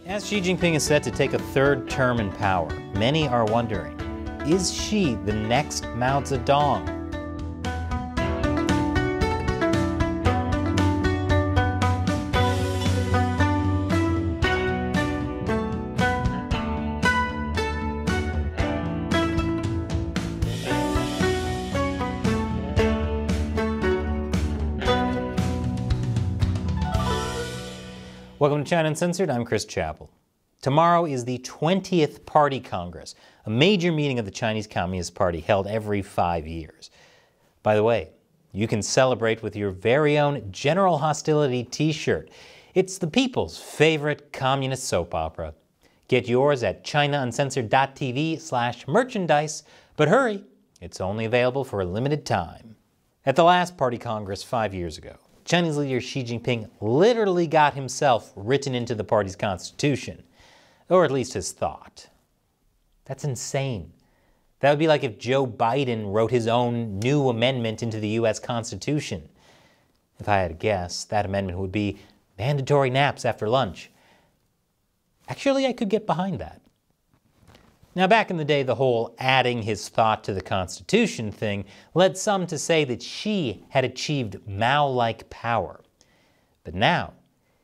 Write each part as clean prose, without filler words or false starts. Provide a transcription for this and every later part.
As Xi Jinping is set to take a third term in power, many are wondering, is Xi the next Mao Zedong? Welcome to China Uncensored, I'm Chris Chappell. Tomorrow is the 20th Party Congress, a major meeting of the Chinese Communist Party held every 5 years. By the way, you can celebrate with your very own General Hostility t-shirt. It's the people's favorite communist soap opera. Get yours at chinauncensored.tv/merchandise, but hurry, it's only available for a limited time. At the last Party Congress 5 years ago, Chinese leader Xi Jinping literally got himself written into the party's constitution, or at least his thought. That's insane. That would be like if Joe Biden wrote his own new amendment into the U.S. Constitution. If I had to guess, that amendment would be mandatory naps after lunch. Actually, I could get behind that. Now, back in the day, the whole adding his thought to the Constitution thing led some to say that Xi had achieved Mao-like power. But now,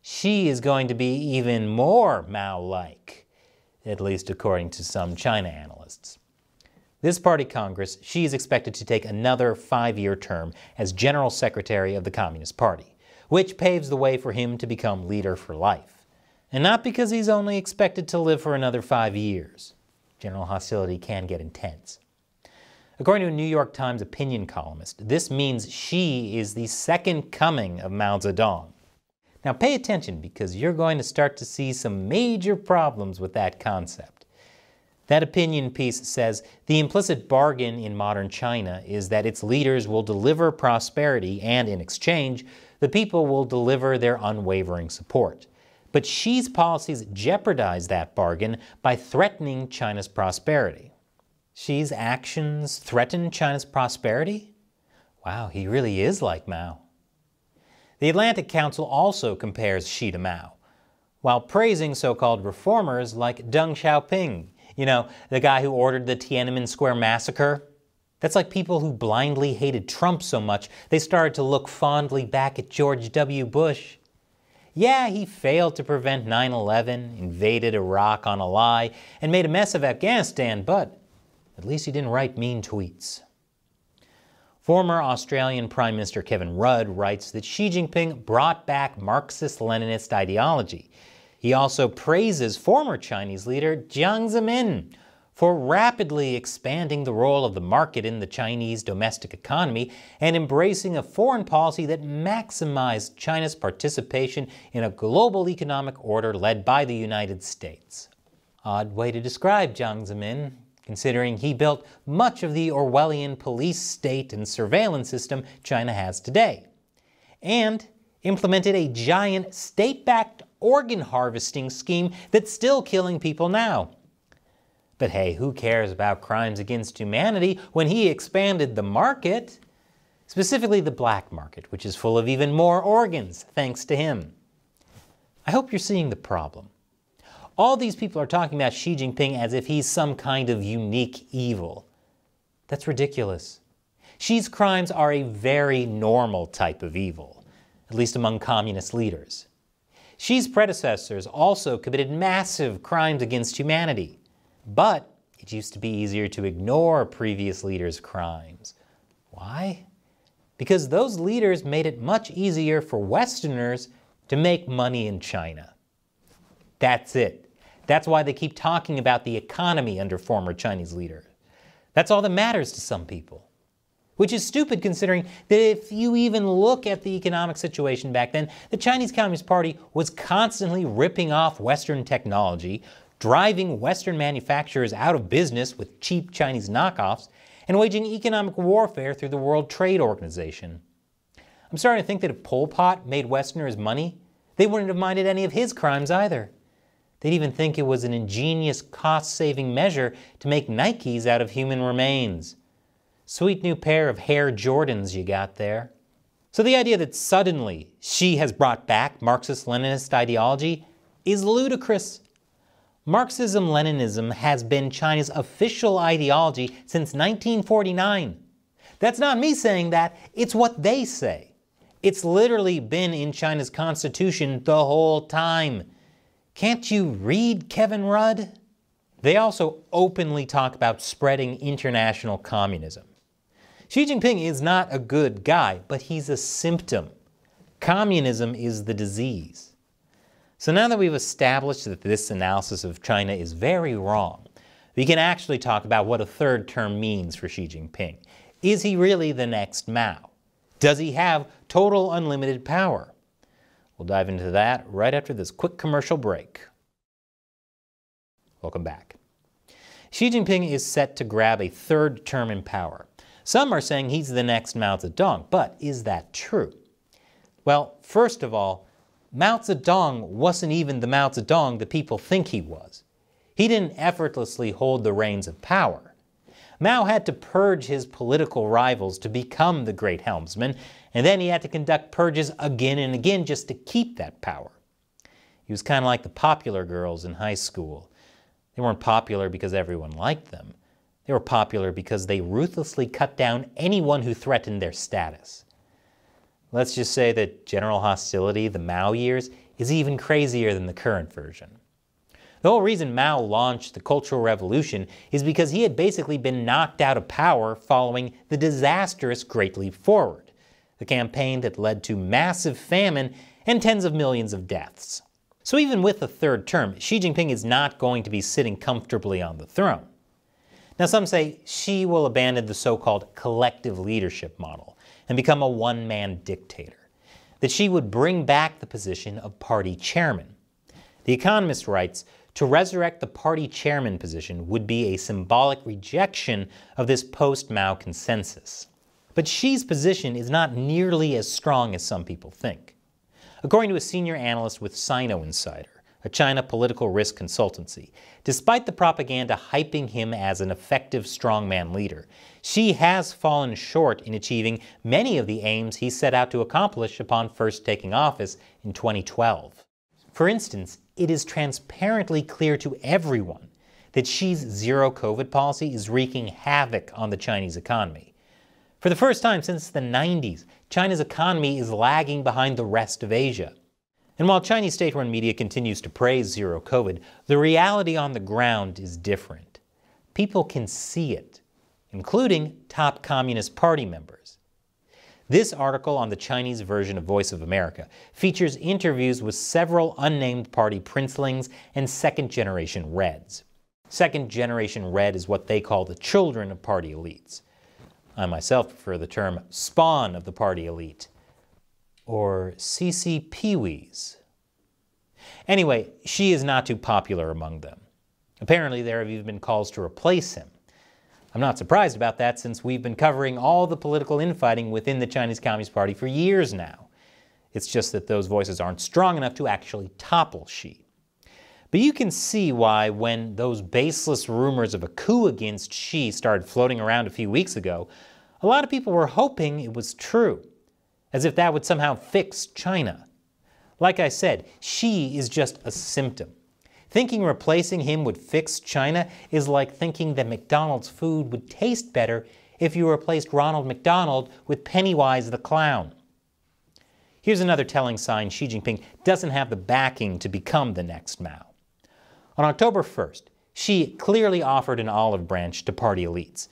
Xi is going to be even more Mao-like, at least according to some China analysts. This party Congress, Xi is expected to take another 5-year term as General Secretary of the Communist Party, which paves the way for him to become leader for life. And not because he's only expected to live for another 5 years. General hostility can get intense. According to a New York Times opinion columnist, this means Xi is the second coming of Mao Zedong. Now pay attention, because you're going to start to see some major problems with that concept. That opinion piece says the implicit bargain in modern China is that its leaders will deliver prosperity and, in exchange, the people will deliver their unwavering support. But Xi's policies jeopardize that bargain by threatening China's prosperity. Xi's actions threaten China's prosperity? Wow, he really is like Mao. The Atlantic Council also compares Xi to Mao, while praising so-called reformers like Deng Xiaoping, the guy who ordered the Tiananmen Square massacre. That's like people who blindly hated Trump so much they started to look fondly back at George W. Bush. Yeah, he failed to prevent 9/11, invaded Iraq on a lie, and made a mess of Afghanistan, but at least he didn't write mean tweets. Former Australian Prime Minister Kevin Rudd writes that Xi Jinping brought back Marxist-Leninist ideology. He also praises former Chinese leader Jiang Zemin for rapidly expanding the role of the market in the Chinese domestic economy and embracing a foreign policy that maximized China's participation in a global economic order led by the United States. Odd way to describe Jiang Zemin, considering he built much of the Orwellian police state and surveillance system China has today, and implemented a giant state-backed organ harvesting scheme that's still killing people now. But hey, who cares about crimes against humanity when he expanded the market? Specifically the black market, which is full of even more organs, thanks to him. I hope you're seeing the problem. All these people are talking about Xi Jinping as if he's some kind of unique evil. That's ridiculous. Xi's crimes are a very normal type of evil, at least among communist leaders. Xi's predecessors also committed massive crimes against humanity. But it used to be easier to ignore previous leaders' crimes. Why? Because those leaders made it much easier for Westerners to make money in China. That's it. That's why they keep talking about the economy under former Chinese leaders. That's all that matters to some people. Which is stupid, considering that if you even look at the economic situation back then, the Chinese Communist Party was constantly ripping off Western technology, driving Western manufacturers out of business with cheap Chinese knockoffs, and waging economic warfare through the World Trade Organization. I'm starting to think that if Pol Pot made Westerners money, they wouldn't have minded any of his crimes either. They'd even think it was an ingenious cost-saving measure to make Nikes out of human remains. Sweet new pair of Hair Jordans you got there. So the idea that suddenly Xi has brought back Marxist-Leninist ideology, is ludicrous. Marxism-Leninism has been China's official ideology since 1949. That's not me saying that, it's what they say. It's literally been in China's constitution the whole time. Can't you read, Kevin Rudd? They also openly talk about spreading international communism. Xi Jinping is not a good guy, but he's a symptom. Communism is the disease. So now that we've established that this analysis of China is very wrong, we can actually talk about what a third term means for Xi Jinping. Is he really the next Mao? Does he have total unlimited power? We'll dive into that right after this quick commercial break. Welcome back. Xi Jinping is set to grab a third term in power. Some are saying he's the next Mao Zedong, but is that true? Well, first of all, Mao Zedong wasn't even the Mao Zedong that people think he was. He didn't effortlessly hold the reins of power. Mao had to purge his political rivals to become the great helmsman, and then he had to conduct purges again and again just to keep that power. He was kind of like the popular girls in high school. They weren't popular because everyone liked them. They were popular because they ruthlessly cut down anyone who threatened their status. Let's just say that general hostility, the Mao years, is even crazier than the current version. The whole reason Mao launched the Cultural Revolution is because he had basically been knocked out of power following the disastrous Great Leap Forward, the campaign that led to massive famine and tens of millions of deaths. So even with the third term, Xi Jinping is not going to be sitting comfortably on the throne. Now some say Xi will abandon the so-called collective leadership model and become a one-man dictator, that Xi would bring back the position of party chairman. The Economist writes, to resurrect the party chairman position would be a symbolic rejection of this post-Mao consensus. But Xi's position is not nearly as strong as some people think. According to a senior analyst with China Uncensored, a China political risk consultancy, despite the propaganda hyping him as an effective strongman leader, Xi has fallen short in achieving many of the aims he set out to accomplish upon first taking office in 2012. For instance, it is transparently clear to everyone that Xi's zero COVID policy is wreaking havoc on the Chinese economy. For the first time since the 90s, China's economy is lagging behind the rest of Asia. And while Chinese state-run media continues to praise zero COVID, the reality on the ground is different. People can see it, including top Communist Party members. This article on the Chinese version of Voice of America features interviews with several unnamed party princelings and second-generation Reds. Second-generation Red is what they call the children of party elites. I myself prefer the term spawn of the party elite, or CCPWs. Anyway, Xi is not too popular among them. Apparently there have even been calls to replace him. I'm not surprised about that since we've been covering all the political infighting within the Chinese Communist Party for years now. It's just that those voices aren't strong enough to actually topple Xi. But you can see why when those baseless rumors of a coup against Xi started floating around a few weeks ago, a lot of people were hoping it was true, as if that would somehow fix China. Like I said, Xi is just a symptom. Thinking replacing him would fix China is like thinking that McDonald's food would taste better if you replaced Ronald McDonald with Pennywise the Clown. Here's another telling sign Xi Jinping doesn't have the backing to become the next Mao. On October 1st, Xi clearly offered an olive branch to party elites.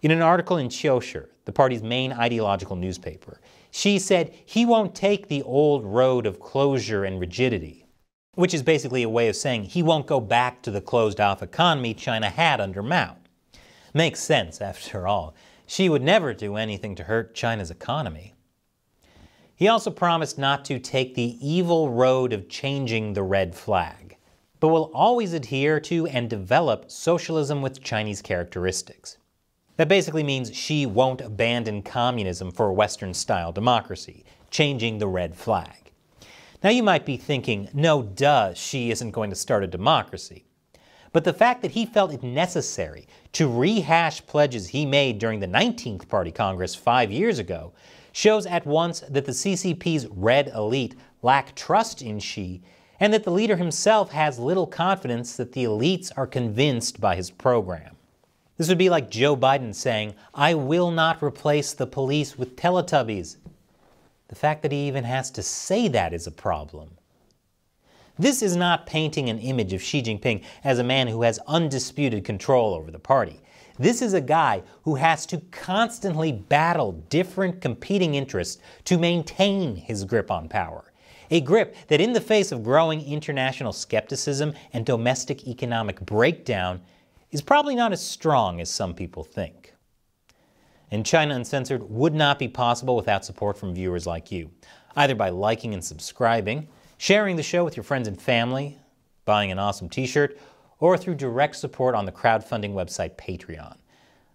In an article in Qiushi, the party's main ideological newspaper, Xi said he won't take the old road of closure and rigidity, which is basically a way of saying he won't go back to the closed-off economy China had under Mao. Makes sense, after all. Xi would never do anything to hurt China's economy. He also promised not to take the evil road of changing the red flag, but will always adhere to and develop socialism with Chinese characteristics. That basically means Xi won't abandon communism for a Western-style democracy, changing the red flag. Now you might be thinking, no duh, Xi isn't going to start a democracy. But the fact that he felt it necessary to rehash pledges he made during the 19th Party Congress 5 years ago shows at once that the CCP's red elite lack trust in Xi and that the leader himself has little confidence that the elites are convinced by his program. This would be like Joe Biden saying, "I will not replace the police with Teletubbies." The fact that he even has to say that is a problem. This is not painting an image of Xi Jinping as a man who has undisputed control over the party. This is a guy who has to constantly battle different competing interests to maintain his grip on power. A grip that, in the face of growing international skepticism and domestic economic breakdown, is probably not as strong as some people think. And China Uncensored would not be possible without support from viewers like you, either by liking and subscribing, sharing the show with your friends and family, buying an awesome t-shirt, or through direct support on the crowdfunding website Patreon.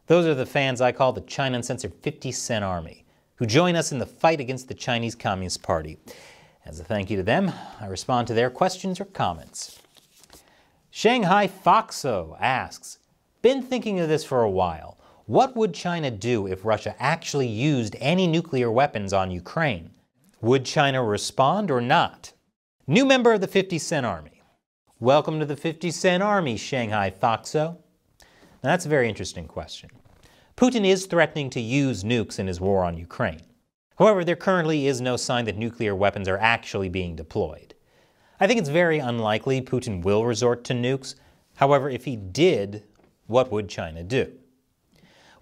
Those are the fans I call the China Uncensored 50 Cent Army, who join us in the fight against the Chinese Communist Party. As a thank you to them, I respond to their questions or comments. Shanghai Foxo asks, "Been thinking of this for a while. What would China do if Russia actually used any nuclear weapons on Ukraine? Would China respond or not?" New member of the 50 Cent Army. Welcome to the 50 Cent Army, Shanghai Foxo. Now that's a very interesting question. Putin is threatening to use nukes in his war on Ukraine. However, there currently is no sign that nuclear weapons are actually being deployed. I think it's very unlikely Putin will resort to nukes. However, if he did, what would China do?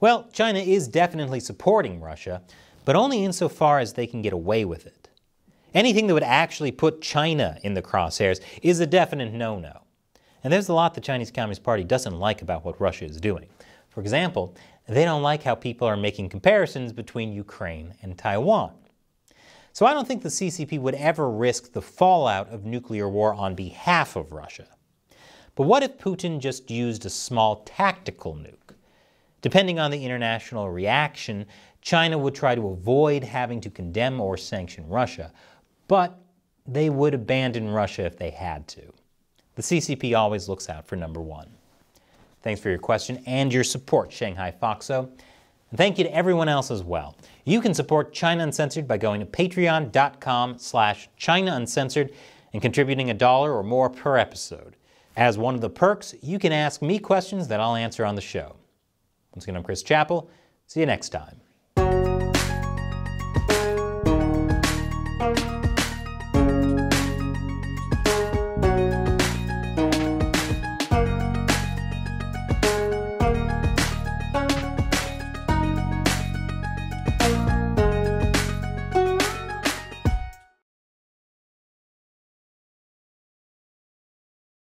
Well, China is definitely supporting Russia, but only insofar as they can get away with it. Anything that would actually put China in the crosshairs is a definite no-no. And there's a lot the Chinese Communist Party doesn't like about what Russia is doing. For example, they don't like how people are making comparisons between Ukraine and Taiwan. So I don't think the CCP would ever risk the fallout of nuclear war on behalf of Russia. But what if Putin just used a small tactical nuke? Depending on the international reaction, China would try to avoid having to condemn or sanction Russia, but they would abandon Russia if they had to. The CCP always looks out for number one. Thanks for your question and your support, Shanghai Foxo. And thank you to everyone else as well. You can support China Uncensored by going to patreon.com/China Uncensored and contributing $1 or more per episode. As one of the perks, you can ask me questions that I'll answer on the show. Once again, I'm Chris Chappell. See you next time.